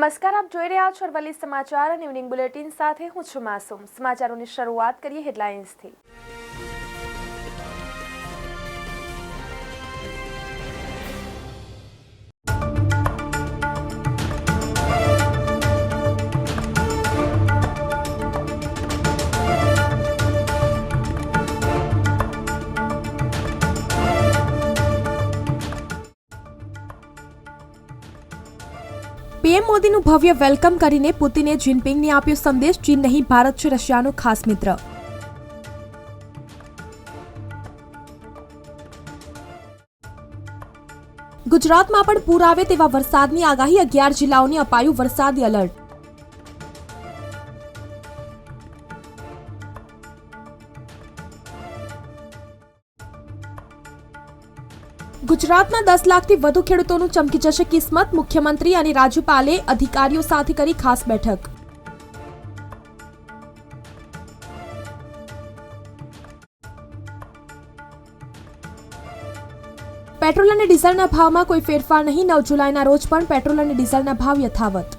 નમસ્કાર, આપ જોઈ રહ્યા છો અરવલ્લી સમાચાર અને ઇવનિંગ બુલેટિન સાથે હું છું માસૂમ। સમાચારોની શરૂઆત કરીએ હેડલાઇન્સથી। પીએમ મોદીનું ભવ્ય વેલકમ કરીને પુતિને જિનપિંગને આપ્યો સંદેશ, ચીન નહીં ભારત છે રશિયાનો ખાસ મિત્ર। ગુજરાતમાં પણ પૂર આવે તેવા વરસાદની આગાહી, 11 જિલ્લાઓને અપાયું વરસાદી એલર્ટ। ગુજરાતના 10 લાખથી વધુ ખેડૂતોનું ચમકી જશે કિસ્મત, મુખ્યમંત્રી અને રાજ્યપાલે અધિકારીઓ સાથે કરી ખાસ બેઠક। પેટ્રોલ અને ડીઝલના ભાવમાં કોઈ ફેરફાર નહીં, 9 જુલાઈના રોજ પણ પેટ્રોલ અને ડીઝલના ભાવ યથાવત।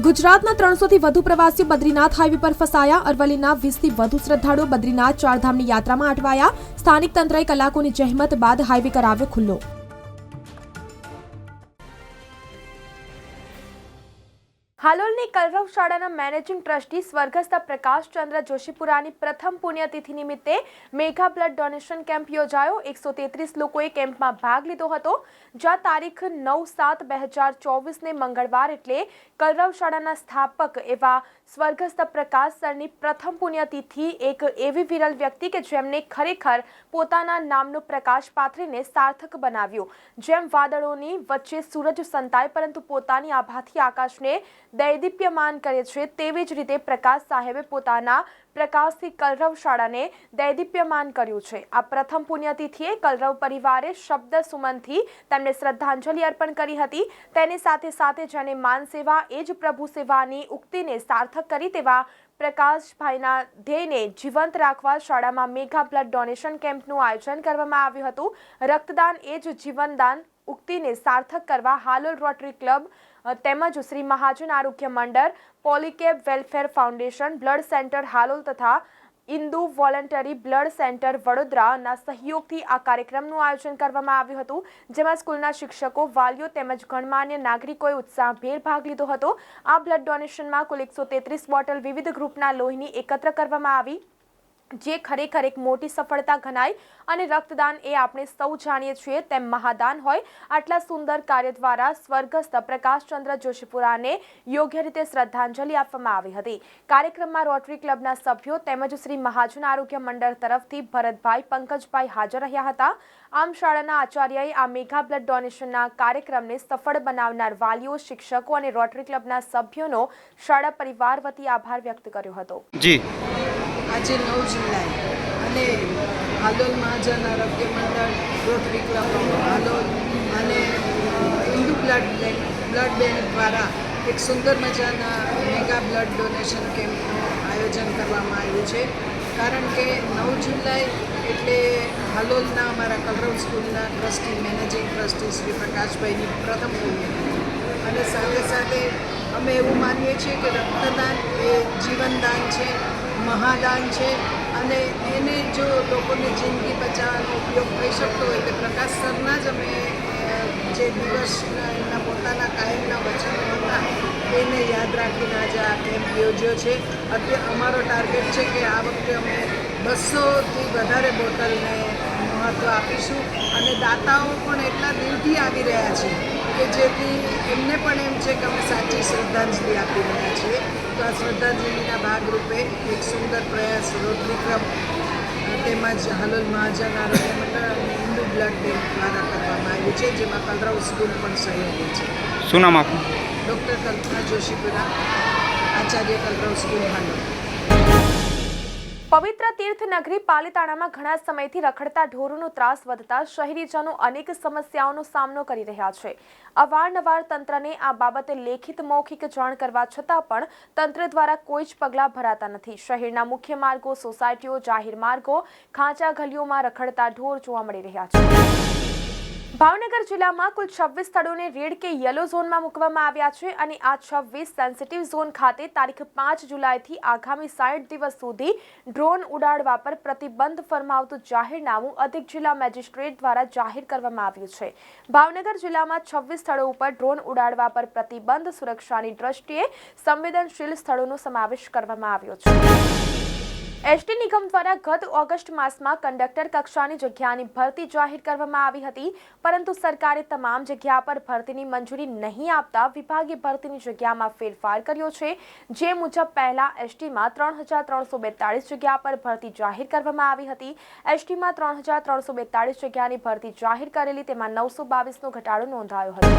ગુજરાતના 300 થી વધુ પ્રવાસીઓ બદ્રીનાથ હાઈવે પર ફસાયા, અરવલ્લીના 20 થી વધુ શ્રદ્ધાળુઓ બદ્રીનાથ ચારધામની યાત્રામાં અટવાયા, સ્થાનિક તંત્રએ કલાકોની જહેમત બાદ હાઈવે કરાવ્યો ખુલ્લો। હાલોલની કલરવ શાળાના મેનેજિંગ ટ્રસ્ટી સ્વર્ગસ્થ પ્રકાશચંદ્ર જોશીપુરાની પ્રથમ પુણ્યતિથિ નિમિત્તે મેગા બ્લડ ડોનેશન કેમ્પ યોજાયો। 133 લોકોએ કેમ્પમાં ભાગ લીધો હતો, જ્યાં તારીખ 9/7/2024ને મંગળવાર એટલે કલરવ શાળાના સ્થાપક એવા સ્વર્ગસ્થ પ્રકાશ સરની પ્રથમ પુણ્યતિથિ એક એવી વિરલ વ્યક્તિ કે જેમને ખરેખર પોતાના નામનો પ્રકાશ પાથરીને સાર્થક બનાવ્યું। જેમ વાદળોની વચ્ચે સૂરજ સંતાય પરંતુ પોતાની આભાથી આકાશને દૈદીપ્યમાન કરે છે, તેવી જ રીતે પ્રકાશ સાહેબે પોતાના પ્રકાશથી કલરવ શાળાને દૈદીપ્યમાન કર્યું છે। આ પ્રથમ પુણ્યતિથિએ કલરવ પરિવારે શબ્દ સુમનથી તેમને શ્રદ્ધાંજલિ અર્પણ કરી હતી। તેની સાથે સાથે જેને માન સેવા એ જ પ્રભુ સેવાની ઉક્તિને સાર્થક કરી તેવા પ્રકાશભાઈના ધ્યેયને જીવંત રાખવા શાળામાં મેગા બ્લડ ડોનેશન કેમ્પનું આયોજન કરવામાં આવ્યું હતું। રક્તદાન એ જ જીવનદાન ઉક્તિને સાર્થક કરવા હાલોલ રોટરી ક્લબ તેમજ શ્રી મહાજન આરોગ્ય મંડળ, Polycab welfare foundation, blood centre Halol તથા ઇન્દુ વોલન્ટરી બ્લડ સેન્ટર વડોદરાના સહયોગથી આ કાર્યક્રમનું આયોજન કરવામાં આવ્યું હતું, જેમાં સ્કૂલના શિક્ષકો, વાલીઓ તેમજ ગણમાન્ય નાગરિકોએ ઉત્સાહભેર ભાગ લીધો હતો। આ બ્લડ ડોનેશનમાં કુલ 133 બોટલ વિવિધ ગ્રુપના લોહીની એકત્ર કરવામાં આવી, જે ખરેખર એક મોટી સફળતા ગણાય અને રક્તદાન એ આપણે સૌ જાણીએ છીએ તેમ મહાદાન હોય। આટલા સુંદર કાર્ય દ્વારા સ્વર્ગસ્થ પ્રકાશચંદ્ર જોશીપુરાને યોગ્ય રીતે શ્રદ્ધાંજલિ આપવામાં આવી હતી। કાર્યક્રમમાં રોટરી ક્લબના સભ્યો તેમજ શ્રી મહાજન આરોગ્ય મંડળ તરફથી ભરતભાઈ, પંકજભાઈ હાજર રહ્યા હતા। આમ શાળાના આચાર્યએ આ મેગા બ્લડ ડોનેશનના કાર્યક્રમને સફળ બનાવનાર વાલીઓ, શિક્ષકો અને રોટરી ક્લબના સભ્યોનો શાળા પરિવાર વતી આભાર વ્યક્ત કર્યો હતો। આજે 9 જુલાઈ અને હાલોલ મહાજન આરોગ્ય મંડળ, રોટરી ક્લબ હાલોલ અને હિન્દુ બ્લડ બેંક દ્વારા એક સુંદર મજાના મેગા બ્લડ ડોનેશન કેમ્પનું આયોજન કરવામાં આવ્યું છે। કારણ કે 9 જુલાઈ એટલે હાલોલના અમારા કલરવ સ્કૂલના ટ્રસ્ટી, મેનેજિંગ ટ્રસ્ટી શ્રી પ્રકાશભાઈની પ્રથમ પુણ્યતિથિ અને સાથે સાથે અમે એવું માનીએ છીએ કે રક્તદાન એ જીવનદાન છે, મહાદાન છે અને એને જો લોકોની જિંદગી બચાવવાનો ઉપયોગ થઈ શકતો હોય તો પ્રકાશ સરના જ અમે જે દિવસ એમના પોતાના કાયમના વચનો હતા એને યાદ રાખીને આજે આ કેમ્પ યોજ્યો છે। અત્યારે અમારો ટાર્ગેટ છે કે આ વખતે અમે 200થી વધારે બોટલને મહત્ત્વ આપીશું અને દાતાઓ પણ એટલા દિલથી આવી રહ્યા છે કે જેથી એમને પણ એમ છે કે અમે સાચી શ્રદ્ધાંજલિ આપી રહ્યા છીએ। તો આ શ્રદ્ધાંજલિના ભાગરૂપે એક સુંદર પ્રયાસ રોટરી ક્લબ તેમજ હાલોલ મહાજન આરોગ્ય મંડળ અને હિન્દુ બ્લડ બેંક દ્વારા કરવામાં આવ્યું છે, જેમાં કલરવ સ્કૂલ પણ સહયોગી છે। શું નામ આપનું? ડૉક્ટર કલ્પના જોશીપુરા, આચાર્ય કલરવ સ્કૂલ હાલોલ। પવિત્ર તીર્થનગરી પાલિતાણામાં ઘણા સમયથી રખડતા ઢોરોનો ત્રાસ વધતા શહેરીજનો અનેક સમસ્યાઓનો સામનો કરી રહ્યા છે. અવારનવાર તંત્રને આ બાબતે લેખિત મૌખિક જાણ કરવા છતાં પણ તંત્ર દ્વારા કોઈ જ પગલાં ભરાતા નથી. શહેરના મુખ્ય માર્ગો, સોસાયટીઓ, જાહેર માર્ગો, ખાંચા ગલીઓમાં રખડતા ઢોર જોવા મળી રહ્યા છે. ભાવનગર જિલ્લામાં કુલ 26 સ્થળોને રેડ કે યલો ઝોનમાં મૂકવામાં આવ્યા છે અને આ 26 સેન્સિટિવ ઝોન ખાતે તારીખ 5 જુલાઈથી આગામી 60 દિવસ સુધી ડ્રોન ઉડાડવા પર પ્રતિબંધ ફરમાવતું જાહેરનામું અધિક જિલ્લા મેજિસ્ટ્રેટ દ્વારા જાહેર કરવામાં આવ્યું છે. ભાવનગર જિલ્લામાં 26 સ્થળો ઉપર ડ્રોન ઉડાડવા પર પ્રતિબંધ. સુરક્ષાની દ્રષ્ટિએ સંવેદનશીલ સ્થળોનો સમાવેશ કરવામાં આવ્યો છે. એસટી નિગમ દ્વારા ગત ઓગસ્ટ માસમાં કંડક્ટર કક્ષાની જગ્યાની ભરતી જાહેર કરવામાં આવી હતી, પરંતુ સરકારે તમામ જગ્યા પર ભરતીની મંજૂરી નહીં આપતા વિભાગે ભરતીની જગ્યામાં ફેરફાર કર્યો છે. જે મુજબ પહેલા એસટીમાં 3,342 જગ્યા પર ભરતી જાહેર કરવામાં આવી હતી. એસટીમાં 3,342 જગ્યાની ભરતી જાહેર કરેલી, તેમાં 922નો ઘટાડો નોંધાયો હતો.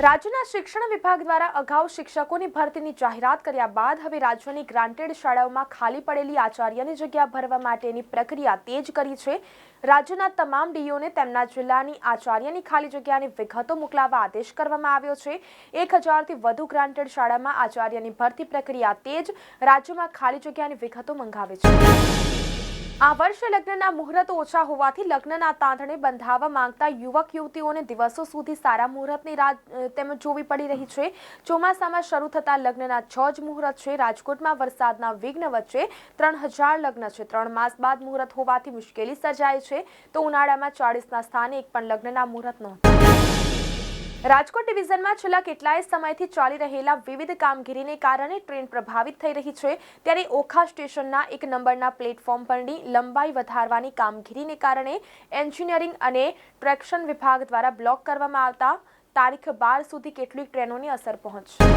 રાજ્યના શિક્ષણ વિભાગ દ્વારા અગાઉ શિક્ષકોની ભરતીની જાહેરાત કર્યા બાદ હવે રાજ્યની ગ્રાન્ટેડ શાળાઓમાં ખાલી પડેલી આચાર્યની જગ્યા ભરવા માટેની પ્રક્રિયા તેજ કરી છે. રાજ્યના તમામ ડીઓને તેમના જિલ્લાની આચાર્યની ખાલી જગ્યાની વિગતો મોકલાવવા આદેશ કરવામાં આવ્યો છે. 1000થી વધુ ગ્રાન્ટેડ શાળામાં આચાર્યની ભરતી પ્રક્રિયા તેજ. રાજ્યમાં ખાલી જગ્યાની વિગતો મંગાવે છે. આ વર્ષે લગ્નના મુહૂર્ત ઓછા હોવાથી લગ્નના તાંતણે બંધાવવા માંગતા યુવક યુવતીઓને દિવસો સુધી સારા મુહૂર્તની રાહ જોવી પડી રહી છે. ચોમાસામાં શરૂ થતા લગ્નના 6 જ મુહૂર્ત છે. રાજકોટમાં વરસાદના વિઘ્ન વચ્ચે 3000 લગ્ન છે. 3 માસ બાદ મુહૂર્ત હોવાથી મુશ્કેલી સર્જાય છે, તો ઉનાળામાં 40ના સ્થાને એક પણ લગ્નના મુહૂર્ત નહોતા. રાજકોટ ડિવિઝનમાં છેલ્લા કેટલાય સમયથી ચાલી રહેલા વિવિધ કામગીરીને કારણે ટ્રેન પ્રભાવિત થઈ રહી છે. ત્યારે ઓખા સ્ટેશનના 1 નંબરના પ્લેટફોર્મ પરની લંબાઈ વધારવાની કામગીરીને કારણે એન્જિનિયરિંગ અને ટ્રેક્શન વિભાગ દ્વારા બ્લોક કરવામાં આવતા તારીખ 12 સુધી કેટલીક ટ્રેનોની અસર પહોંચશે.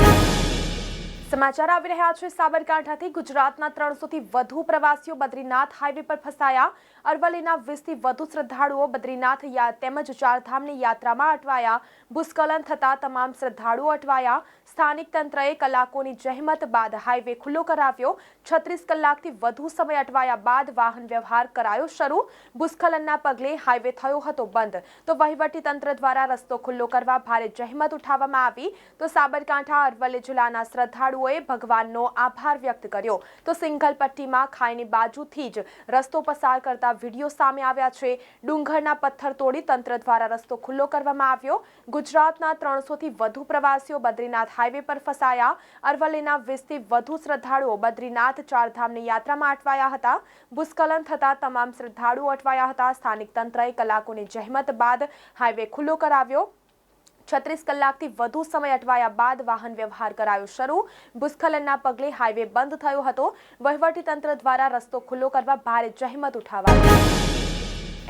સમાચાર આવી રહ્યા છે સાબરકાંઠાથી. ગુજરાતના 300થી વધુ પ્રવાસીઓ બદ્રીનાથ હાઈવે પર ફસાયા. અરવલ્લીના 20થી વધુ શ્રદ્ધાળુઓ બદ્રીનાથ તેમજ ચારધામની યાત્રામાં અટવાયા. ભૂસ્ખલન થતા તમામ શ્રદ્ધાળુઓ અટવાયા. સ્થાનિક તંત્રએ કલાકોની જહેમત બાદ હાઈવે ખુલ્લો કરાવ્યો. 36 કલાકથી વધુ સમય અટવાયા બાદ વાહન વ્યવહાર કરાયો શરૂ. ભૂસ્ખલનના પગલે હાઈવે થયો હતો બંધ, તો વહીવટી તંત્ર દ્વારા રસ્તો ખુલ્લો કરવા ભારે જહેમત ઉઠાવવામાં આવી. તો સાબરકાંઠા અરવલ્લી જિલ્લાના શ્રદ્ધાળુઓએ ભગવાનનો આભાર વ્યક્ત કર્યો. તો સિંગલ પટ્ટીમાં ખાઈની બાજુથી જ રસ્તો પસાર કરતા વિડીયો સામે આવ્યા છે. ડુંગરના પથ્થર તોડી તંત્ર દ્વારા રસ્તો ખુલ્લો કરવામાં આવ્યો. ગુજરાતના 300થી વધુ પ્રવાસીઓ બદ્રીનાથ હાઈવે પર ફસાયા. અરવલ્લીના 20થી વધુ શ્રદ્ધાળુઓ બદ્રીનાથ ચારધામની યાત્રામાં અટવાયા હતા. ભૂસ્ખલન થતા તમામ શ્રદ્ધાળુઓ અટવાયા હતા. સ્થાનિક તંત્રએ કલાકોની જહેમત બાદ હાઈવે ખુલ્લો કરાવ્યો. 36 કલાકથી વધુ સમય અટવાયા બાદ વાહન વ્યવહાર કરાયો શરૂ. ભૂસ્ખલનના પગલે હાઈવે બંધ થયો હતો. વહીવટી તંત્ર દ્વારા રસ્તો ખુલ્લો કરવા ભારે જહેમત ઉઠાવાઈ.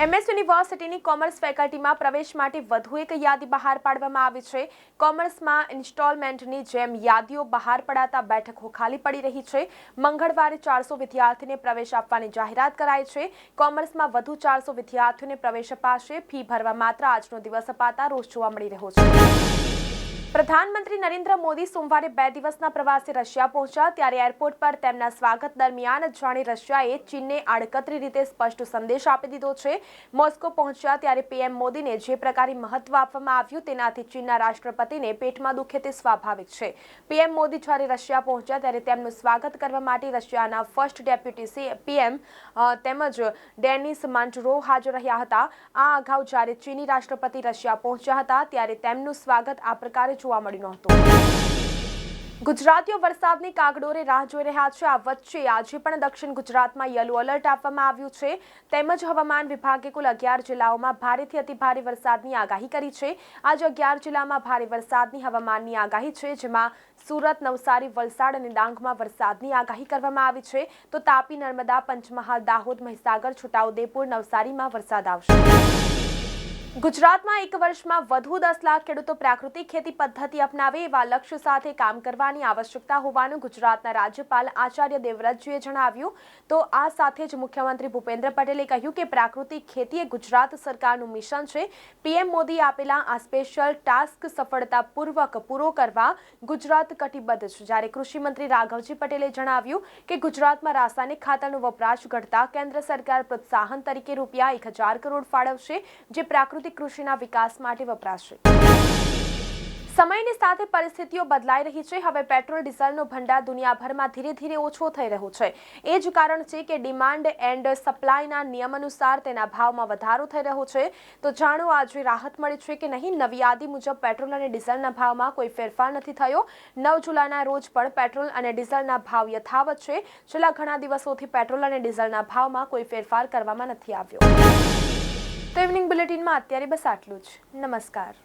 MS યુનિવર્સિટીની કોમર્સ ફેકલ્ટીમાં પ્રવેશ માટે વધુ એક યાદી બહાર પાડવામાં આવી છે. કોમર્સમાં ઇન્સ્ટોલમેન્ટની જેમ યાદીઓ બહાર પડાતા બેઠકો ખાલી પડી રહી છે. મંગળવારે 400 વિદ્યાર્થીને પ્રવેશ આપવાની જાહેરાત કરાઈ છે. કોમર્સમાં વધુ 400 વિદ્યાર્થીઓને પ્રવેશ અપાશે. ફી ભરવા માત્ર આજનો દિવસ અપાતા રોષ જોવા મળી રહ્યો છે. પ્રધાનમંત્રી નરેન્દ્ર મોદી સોમવારે 2 દિવસના પ્રવાસે રશિયા પહોંચ્યા. ત્યારે એરપોર્ટ પર તેમના સ્વાગત દરમિયાન જાણે રશિયાએ ચીનને આડકતરી રીતે સ્પષ્ટ સંદેશ આપી દીધો છે. મોસ્કો પહોંચ્યા ત્યારે પીએમ મોદીને જે પ્રકારે મહત્વ આપવામાં આવ્યું તેનાથી ચીનના રાષ્ટ્રપતિને પેટમાં દુખે તે સ્વાભાવિક છે. પીએમ મોદી જ્યારે રશિયા પહોંચ્યા ત્યારે તેમનું સ્વાગત કરવા માટે રશિયાના ફર્સ્ટ ડેપ્યુટી પીએમ તેમજ ડેનિસ મંટરોવ હાજર રહ્યા હતા. આ અગાઉ જ્યારે ચીની રાષ્ટ્રપતિ રશિયા પહોંચ્યા હતા ત્યારે તેમનું સ્વાગત આ પ્રકારે જોવા મળ્યું નહોતું. ગુજરાતીઓ વરસાદની કાગડોરે રાહ જોઈ રહ્યા છે. આ વચ્ચે આજે પણ દક્ષિણ ગુજરાતમાં યલો એલર્ટ આપવામાં આવ્યું છે. તેમજ હવામાન વિભાગે કુલ 11 જિલ્લાઓમાં ભારેથી અતિભારે વરસાદની આગાહી કરી છે. આજે 11 જિલ્લામાં ભારે વરસાદની હવામાનની આગાહી છે, જેમાં સુરત, નવસારી, વલસાડ અને ડાંગમાં વરસાદની આગાહી કરવામાં આવી છે. તો તાપી, નર્મદા, પંચમહાલ, દાહોદ, મહીસાગર, છોટાઉદેપુર, નવસારીમાં વરસાદ આવશે. ગુજરાતમાં એક વર્ષમાં વધુ 10 લાખ ખેડૂતો પ્રાકૃતિક ખેતી પદ્ધતિ અપનાવે એવા લક્ષ્ય સાથે કામ કરવાની આવશ્યકતા હોવાનું ગુજરાતના રાજ્યપાલ આચાર્ય દેવવ્રતજીએ જણાવ્યું. તો આ સાથે જ મુખ્યમંત્રી ભૂપેન્દ્ર પટેલે કહ્યું કે પ્રાકૃતિક ખેતી એ ગુજરાત સરકારનું મિશન છે. પીએમ મોદીએ આપેલા આ સ્પેશિયલ ટાસ્ક સફળતાપૂર્વક પૂરો કરવા ગુજરાત કટિબદ્ધ છે. જ્યારે કૃષિમંત્રી રાઘવજી પટેલે જણાવ્યું કે ગુજરાતમાં રાસાયણિક ખાતરનો વપરાશ ઘટતા કેન્દ્ર સરકાર પ્રોત્સાહન તરીકે રૂપિયા 1000 કરોડ ફાળવશે, જે પ્રાકૃતિક કૃષિના વિકાસ માટે વપરાશે. સમયની સાથે પરિસ્થિતિઓ બદલાઈ રહી છે. હવે પેટ્રોલ ડીઝલનો ભંડાર દુનિયાભરમાં ધીરે ધીરે ઓછો થઈ રહ્યો છે. એ જ કારણ છે કે ડિમાન્ડ એન્ડ સપ્લાયના નિયમ અનુસાર તેના ભાવમાં વધારો થઈ રહ્યો છે. તો જાણો આજે રાહત મળી છે કે નહીં. નવી યાદી મુજબ પેટ્રોલ અને ડીઝલના ભાવમાં કોઈ ફેરફાર નથી થયો. 9 જુલાઈના રોજ પણ પેટ્રોલ અને ડીઝલના ભાવ યથાવત છે. છેલ્લા ઘણા દિવસોથી પેટ્રોલ અને ડીઝલના ભાવમાં કોઈ ફેરફાર કરવામાં નથી આવ્યો. તો ઇવનિંગ બુલેટિનમાં અત્યારે બસ આટલું જ. નમસ્કાર.